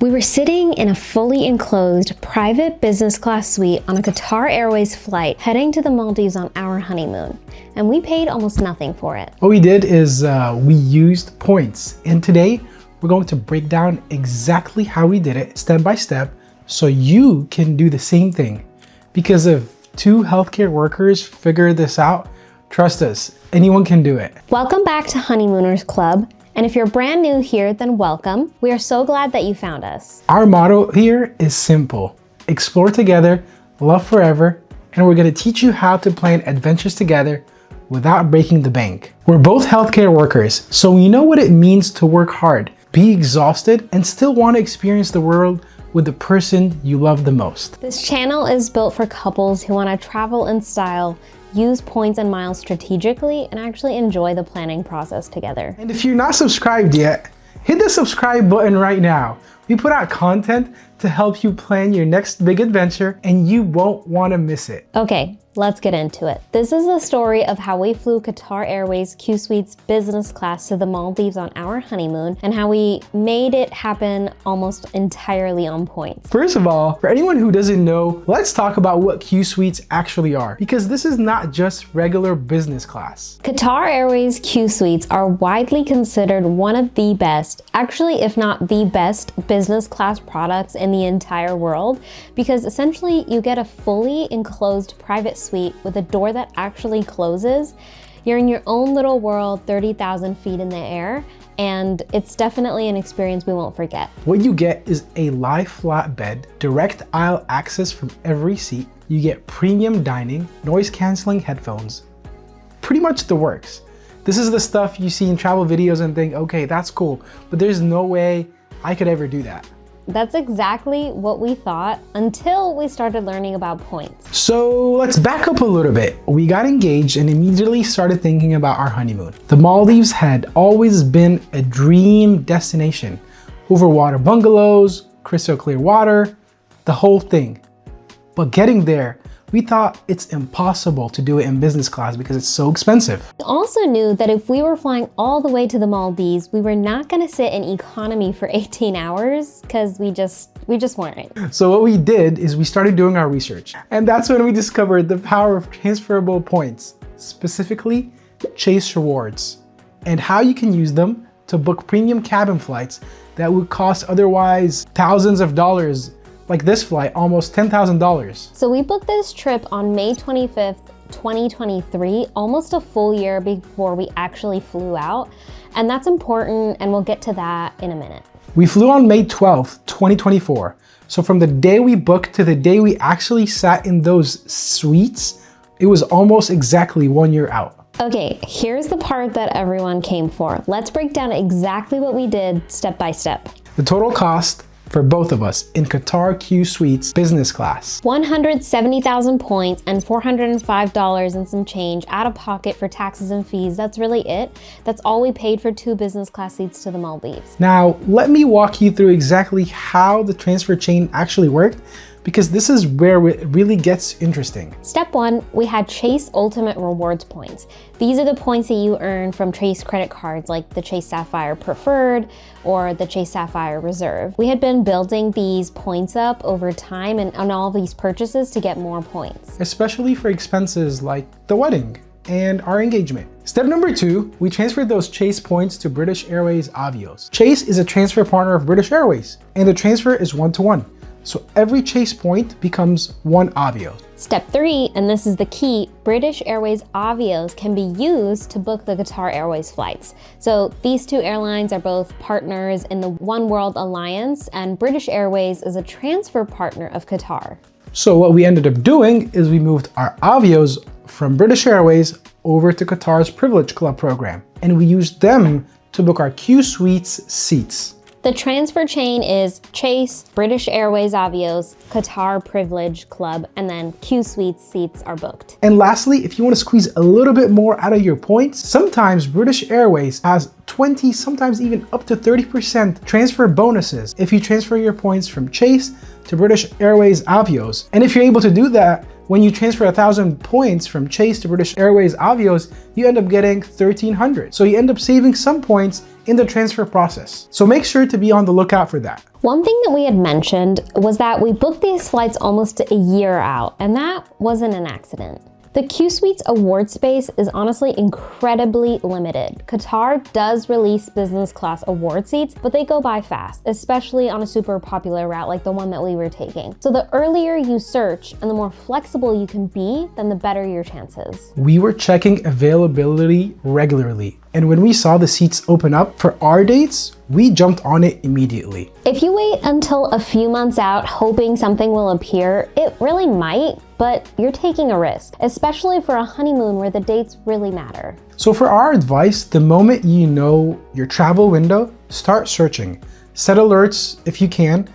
We were sitting in a fully enclosed private business class suite on a Qatar Airways flight heading to the Maldives on our honeymoon, and we paid almost nothing for it. What we did is we used points, and today we're going to break down exactly how we did it step by step so you can do the same thing. Because if two healthcare workers figure this out, trust us, anyone can do it. Welcome back to Honeymooners Club. And if you're brand new here, then welcome. We are so glad that you found us. Our motto here is simple: explore together, love forever, and we're gonna teach you how to plan adventures together without breaking the bank. We're both healthcare workers, so we know what it means to work hard, be exhausted, and still want to experience the world with the person you love the most. This channel is built for couples who want to travel in style, use points and miles strategically, and actually enjoy the planning process together. And if you're not subscribed yet, hit the subscribe button right now. We put out content to help you plan your next big adventure, and you won't want to miss it. Okay, let's get into it. This is the story of how we flew Qatar Airways Qsuites business class to the Maldives on our honeymoon and how we made it happen almost entirely on points. First of all, for anyone who doesn't know, let's talk about what Qsuites actually are, because this is not just regular business class. Qatar Airways Qsuites are widely considered one of the best, actually if not the best, business class products in the entire world, because essentially you get a fully enclosed private suite with a door that actually closes. You're in your own little world, 30,000 feet in the air, and it's definitely an experience we won't forget. What you get is a lie flat bed, direct aisle access from every seat. You get premium dining, noise canceling headphones, pretty much the works. This is the stuff you see in travel videos and think, okay, that's cool, but there's no way I could ever do that. That's exactly what we thought until we started learning about points. So let's back up a little bit. We got engaged and immediately started thinking about our honeymoon. The Maldives had always been a dream destination. Overwater bungalows, crystal clear water, the whole thing. But getting there, we thought it's impossible to do it in business class because it's so expensive. We also knew that if we were flying all the way to the Maldives, we were not going to sit in economy for 18 hours because we just weren't. So what we did is we started doing our research, and that's when we discovered the power of transferable points, specifically Chase rewards, and how you can use them to book premium cabin flights that would cost otherwise thousands of dollars. Like this flight, almost $10,000. So we booked this trip on May 25th, 2023, almost a full year before we actually flew out. And that's important, and we'll get to that in a minute. We flew on May 12th, 2024. So from the day we booked to the day we actually sat in those suites, it was almost exactly 1 year out. Okay, here's the part that everyone came for. Let's break down exactly what we did step by step. The total cost for both of us in Qatar Qsuites business class: 170,000 points and $405 and some change out of pocket for taxes and fees. That's really it. That's all we paid for 2 business class seats to the Maldives. Now, let me walk you through exactly how the transfer chain actually worked, because this is where it really gets interesting. Step 1, we had Chase Ultimate Rewards points. These are the points that you earn from Chase credit cards like the Chase Sapphire Preferred or the Chase Sapphire Reserve. We had been building these points up over time and on all these purchases to get more points. Especially for expenses like the wedding and our engagement. Step number 2, we transferred those Chase points to British Airways Avios. Chase is a transfer partner of British Airways, and the transfer is 1-to-1. So every Chase point becomes 1 Avio. Step 3, and this is the key, British Airways Avios can be used to book the Qatar Airways flights. So these 2 airlines are both partners in the One World Alliance, and British Airways is a transfer partner of Qatar. So what we ended up doing is we moved our Avios from British Airways over to Qatar's Privilege Club program, and we used them to book our Qsuites seats. The transfer chain is Chase, British Airways Avios, Qatar Privilege Club, and then Qsuites seats are booked. And lastly, if you want to squeeze a little bit more out of your points, sometimes British Airways has 20, sometimes even up to 30% transfer bonuses if you transfer your points from Chase to British Airways Avios. And if you're able to do that, when you transfer 1,000 points from Chase to British Airways Avios, you end up getting 1,300. So you end up saving some points in the transfer process. So make sure to be on the lookout for that. One thing that we had mentioned was that we booked these flights almost a year out, and that wasn't an accident. The Qsuites award space is honestly incredibly limited. Qatar does release business class award seats, but they go by fast, especially on a super popular route like the one that we were taking. So the earlier you search and the more flexible you can be, then the better your chances. We were checking availability regularly, and when we saw the seats open up for our dates, we jumped on it immediately. If you wait until a few months out hoping something will appear, it really might, but you're taking a risk, especially for a honeymoon where the dates really matter. So for our advice, the moment you know your travel window, start searching. Set alerts if you can,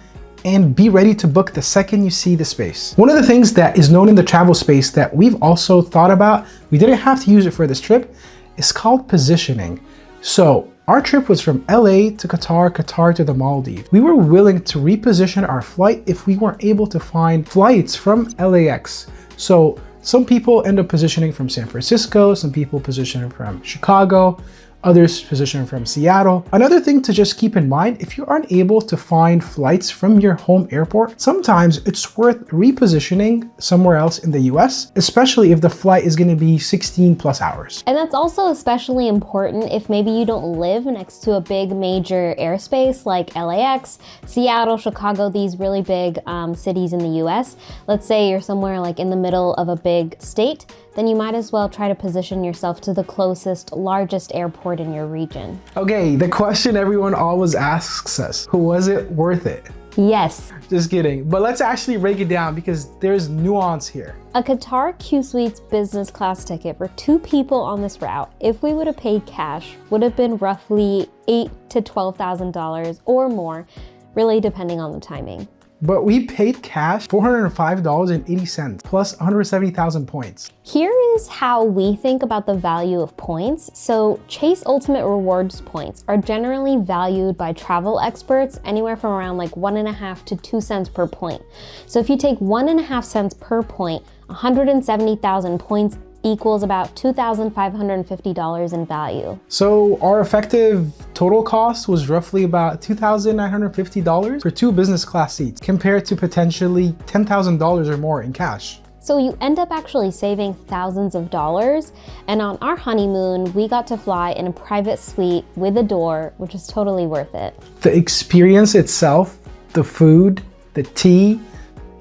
and be ready to book the second you see the space. One of the things that is known in the travel space that we've also thought about, we didn't have to use it for this trip, is called positioning. So our trip was from LA to Qatar, Qatar to the Maldives. We were willing to reposition our flight if we weren't able to find flights from LAX. So some people end up positioning from San Francisco, some people position from Chicago, others position from Seattle. Another thing to just keep in mind, if you aren't able to find flights from your home airport, sometimes it's worth repositioning somewhere else in the US, especially if the flight is going to be 16 plus hours. And that's also especially important if maybe you don't live next to a big major airspace like LAX, Seattle, Chicago, these really big cities in the US. Let's say you're somewhere like in the middle of a big state, then you might as well try to position yourself to the closest, largest airport in your region. Okay, the question everyone always asks us, was it worth it? Yes. Just kidding, but let's actually break it down because there's nuance here. A Qatar Qsuites business class ticket for 2 people on this route, if we would have paid cash, would have been roughly $8,000 to $12,000 or more, really depending on the timing. But we paid cash $405.80 plus 170,000 points. Here is how we think about the value of points. So Chase Ultimate Rewards points are generally valued by travel experts anywhere from around like 1.5 to 2 cents per point. So if you take 1.5 cents per point, 170,000 points equals about $2,550 in value. So our effective total cost was roughly about $2,950 for 2 business class seats, compared to potentially $10,000 or more in cash. So you end up actually saving thousands of dollars. And on our honeymoon, we got to fly in a private suite with a door, which is totally worth it. The experience itself, the food, the tea,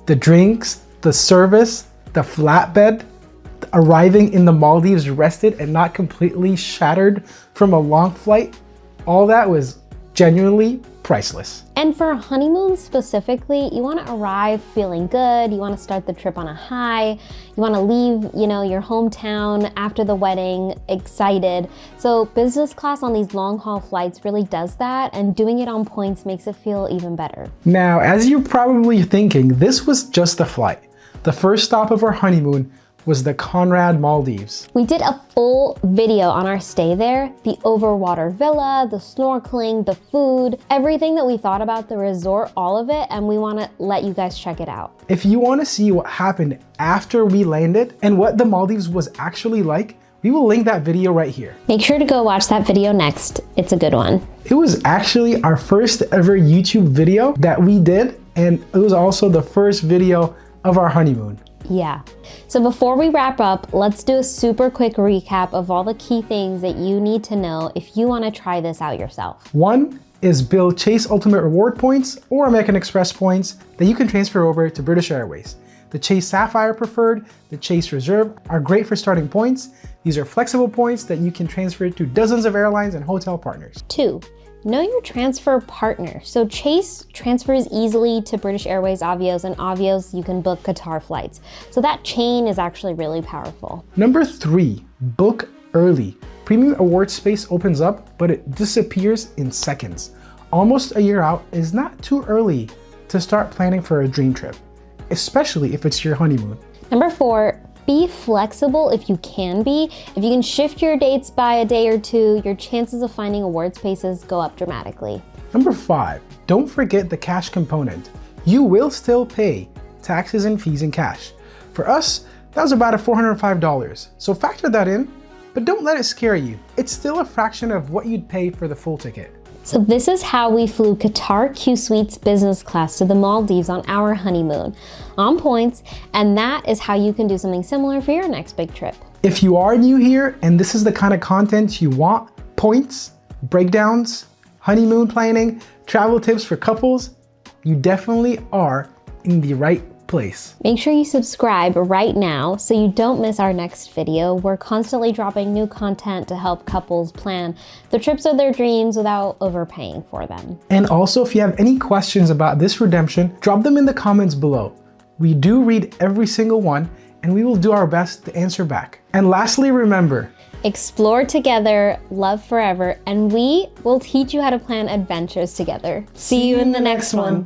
the drinks, the service, the flatbed, arriving in the Maldives rested and not completely shattered from a long flight, all that was genuinely priceless. And for a honeymoon specifically, you want to arrive feeling good, you want to start the trip on a high, you want to leave, your hometown after the wedding excited. So business class on these long haul flights really does that, and doing it on points makes it feel even better. Now, as you're probably thinking, this was just a flight. The first stop of our honeymoon was the Conrad Maldives. We did a full video on our stay there, the overwater villa, the snorkeling, the food, everything that we thought about the resort, all of it, and we want to let you guys check it out. If you want to see what happened after we landed and what the Maldives was actually like, we will link that video right here. Make sure to go watch that video next. It's a good one. It was actually our first ever YouTube video that we did, and it was also the first video of our honeymoon. Yeah. So before we wrap up, let's do a super quick recap of all the key things that you need to know if you want to try this out yourself. 1 is build Chase Ultimate Reward points or American Express points that you can transfer over to British Airways. The Chase Sapphire Preferred, the Chase Reserve are great for starting points. These are flexible points that you can transfer to dozens of airlines and hotel partners. 2, know your transfer partner. So Chase transfers easily to British Airways Avios, and Avios you can book Qatar flights. So that chain is actually really powerful. Number 3, book early. Premium award space opens up, but it disappears in seconds. Almost a year out is not too early to start planning for a dream trip, especially if it's your honeymoon. Number 4, Be flexible if you can be. If you can shift your dates by a day or two, your chances of finding award spaces go up dramatically. Number 5, don't forget the cash component. You will still pay taxes and fees in cash. For us, that was about $405. So factor that in, but don't let it scare you. It's still a fraction of what you'd pay for the full ticket. So this is how we flew Qatar Qsuites business class to the Maldives on our honeymoon, on points, and that is how you can do something similar for your next big trip. If you are new here and this is the kind of content you want, points, breakdowns, honeymoon planning, travel tips for couples, you definitely are in the right place. Make sure you subscribe right now so you don't miss our next video. We're constantly dropping new content to help couples plan the trips of their dreams without overpaying for them. And also, if you have any questions about this redemption, drop them in the comments below. We do read every single one and we will do our best to answer back. And lastly, remember, explore together, love forever, and we will teach you how to plan adventures together. See you in the next one.